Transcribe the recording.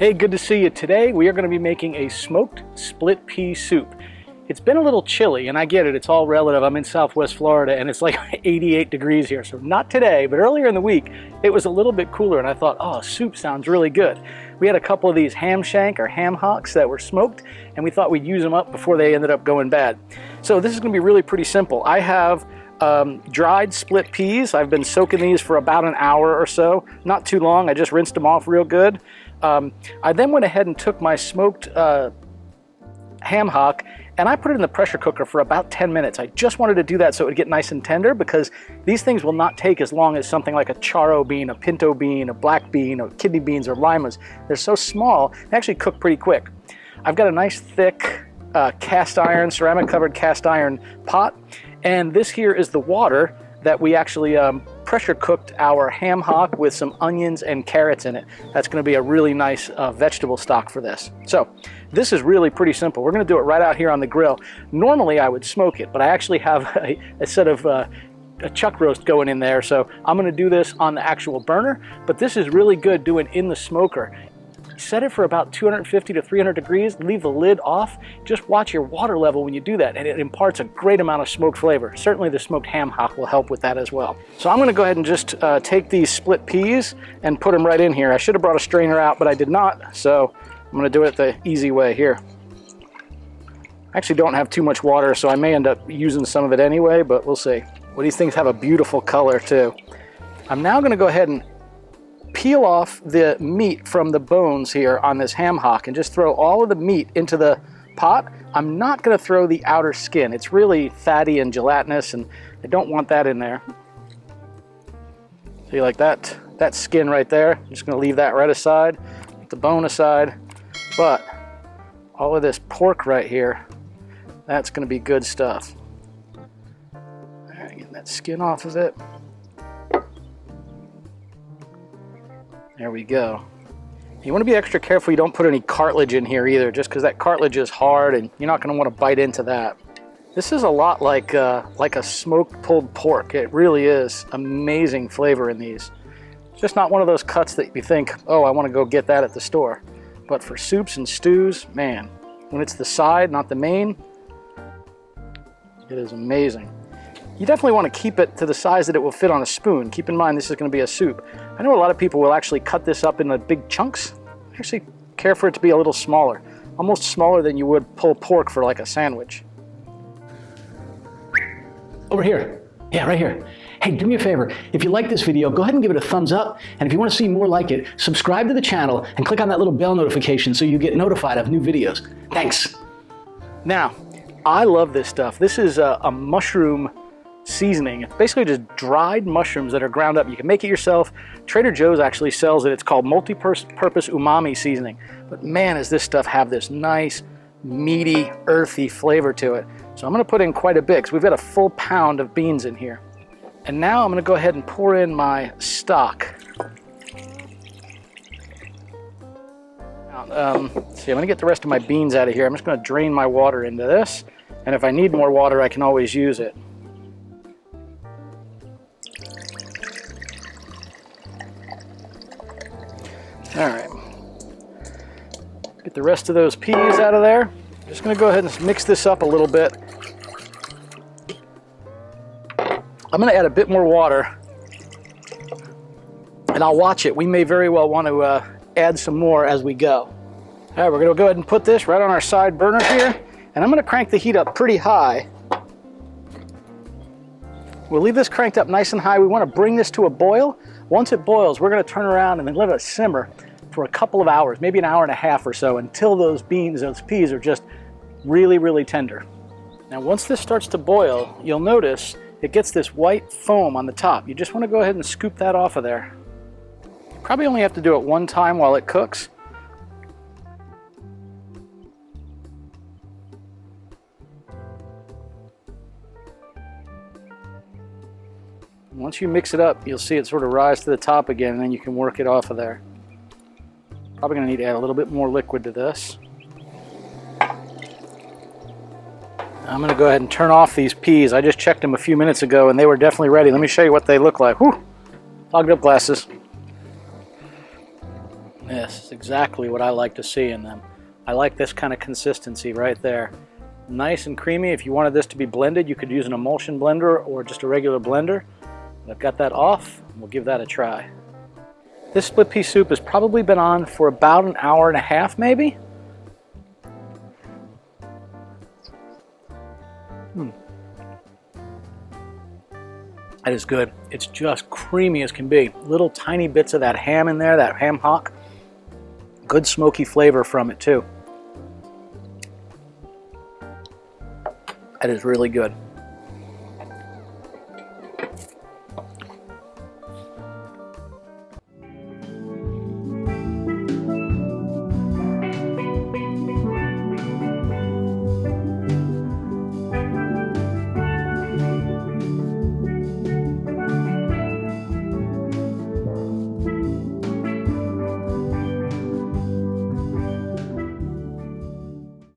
Hey, good to see you. Today we are going to be making a smoked split pea soup. It's been a little chilly, and I get it, it's all relative. I'm in Southwest Florida and it's like 88 degrees here, so not today, but earlier in the week it was a little bit cooler and I thought, oh, soup sounds really good. We had a couple of these ham shank or ham hocks that were smoked and we thought we'd use them up before they ended up going bad. So this is going to be really pretty simple. I have dried split peas. I've been soaking these for about an hour or so, not too long. I just rinsed them off real good. I then went ahead and took my smoked ham hock and I put it in the pressure cooker for about 10 minutes. I just wanted to do that so it would get nice and tender, because these things will not take as long as something like a charro bean, a pinto bean, a black bean, or kidney beans or limas. They're so small, they actually cook pretty quick. I've got a nice thick cast iron, ceramic covered cast iron pot, and this here is the water that we actually pressure cooked our ham hock with some onions and carrots in it. That's going to be a really nice vegetable stock for this. So this is really pretty simple. We're going to do it right out here on the grill. Normally I would smoke it, but I actually have a set of a chuck roast going in there, so I'm going to do this on the actual burner, but this is really good doing in the smoker. Set it for about 250 to 300 degrees, leave the lid off, just watch your water level when you do that, and it imparts a great amount of smoked flavor. Certainly the smoked ham hock will help with that as well. So I'm going to go ahead and just take these split peas and put them right in here. I should have brought a strainer out, but I did not, so I'm going to do it the easy way here. I actually don't have too much water, so I may end up using some of it anyway, but we'll see. Well, these things have a beautiful color too. I'm now going to go ahead and peel off the meat from the bones here on this ham hock and just throw all of the meat into the pot. I'm not going to throw the outer skin. It's really fatty and gelatinous and I don't want that in there. See, like that skin right there, I'm just going to leave that right aside, put the bone aside, but all of this pork right here, that's going to be good stuff. All right, getting that skin off of it. There we go. You want to be extra careful you don't put any cartilage in here either, just because that cartilage is hard and you're not going to want to bite into that. This is a lot like a smoked pulled pork. It really is amazing flavor in these. It's just not one of those cuts that you think, oh, I want to go get that at the store. But for soups and stews, man, when it's the side, not the main, it is amazing. You definitely want to keep it to the size that it will fit on a spoon. Keep in mind this is going to be a soup. I know a lot of people will actually cut this up into big chunks. I actually care for it to be a little smaller, almost smaller than you would pulled pork for like a sandwich. Over here. Yeah, right here. Hey, do me a favor. If you like this video, go ahead and give it a thumbs up. And if you want to see more like it, subscribe to the channel and click on that little bell notification so you get notified of new videos. Thanks. Now, I love this stuff. This is a mushroom seasoning. It's basically just dried mushrooms that are ground up. You can make it yourself. Trader Joe's actually sells it. It's called multi-purpose umami seasoning. But man, does this stuff have this nice, meaty, earthy flavor to it. So I'm going to put in quite a bit because we've got a full pound of beans in here. And now I'm going to go ahead and pour in my stock. See, I'm going to get the rest of my beans out of here. I'm just going to drain my water into this. And if I need more water, I can always use it. All right, get the rest of those peas out of there. Just gonna go ahead and mix this up a little bit. I'm gonna add a bit more water and I'll watch it. We may very well want to add some more as we go. All right, we're gonna go ahead and put this right on our side burner here, and I'm gonna crank the heat up pretty high. We'll leave this cranked up nice and high. We wanna bring this to a boil. Once it boils, we're going to turn around and then let it simmer for a couple of hours, maybe an hour and a half or so, until those peas are just really, really tender. Now, once this starts to boil, you'll notice it gets this white foam on the top. You just want to go ahead and scoop that off of there. You probably only have to do it one time while it cooks. Once you mix it up, you'll see it sort of rise to the top again, and then you can work it off of there. Probably going to need to add a little bit more liquid to this. I'm going to go ahead and turn off these peas. I just checked them a few minutes ago, and they were definitely ready. Let me show you what they look like. Whew! Fogged up glasses. This is exactly what I like to see in them. I like this kind of consistency right there. Nice and creamy. If you wanted this to be blended, you could use an emulsion blender or just a regular blender. I've got that off. We'll give that a try. This split pea soup has probably been on for about an hour and a half, maybe. That is good. It's just creamy as can be. Little tiny bits of that ham in there, that ham hock. Good smoky flavor from it too. That is really good.